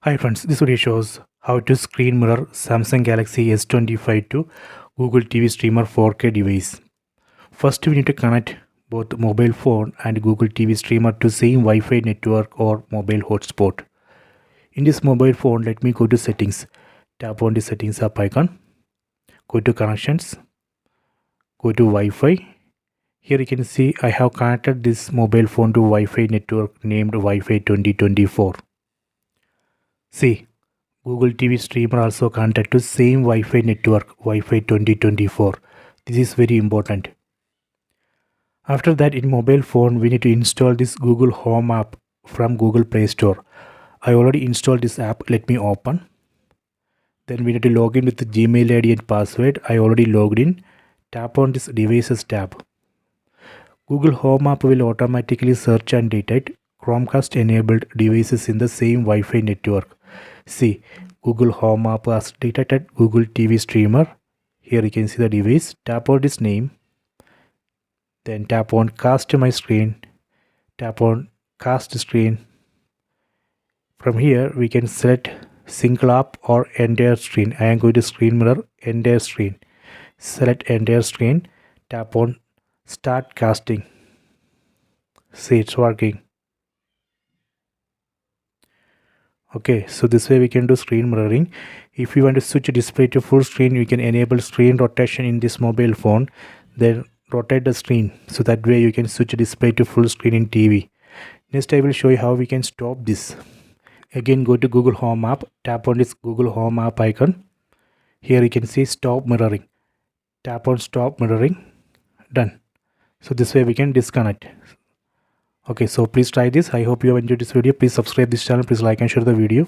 Hi friends, this video shows how to screen mirror Samsung Galaxy S25 to Google TV Streamer 4K device. First we need to connect both mobile phone and Google TV Streamer to same Wi-Fi network or mobile hotspot. In this mobile phone, let me go to settings. Tap on the settings app icon. Go to connections. Go to Wi-Fi. Here you can see I have connected this mobile phone to Wi-Fi network named Wi-Fi 2024. See, Google TV Streamer also connected to same Wi-Fi network Wi-Fi 2024. This is very important. After that, in mobile phone we need to install this Google Home app from Google Play Store. I already installed this app. Let me open. Then we need to log in with the Gmail ID and password. I already logged in. Tap on this devices tab. Google Home app will automatically search and detect Chromecast enabled devices in the same Wi-Fi network. See, Google Home app has detected Google TV Streamer. Here you can see the device. Tap on this name. Then tap on Cast My Screen. Tap on Cast Screen. From here we can select single app or entire screen. I am going to screen mirror entire screen. Select entire screen. Tap on Start Casting. See, it's working. Okay, so this way we can do screen mirroring. If you want to switch display to full screen, you can enable screen rotation in this mobile phone. Then rotate the screen, so that way you can switch display to full screen in TV. Next I will show you how we can stop this. Again, go to Google Home app. Tap on this Google Home app icon. Here you can see stop mirroring. Tap on stop mirroring. Done. So this way we can disconnect. Okay, so please try this. I hope you have enjoyed this video. Please subscribe this channel. Please like and share the video.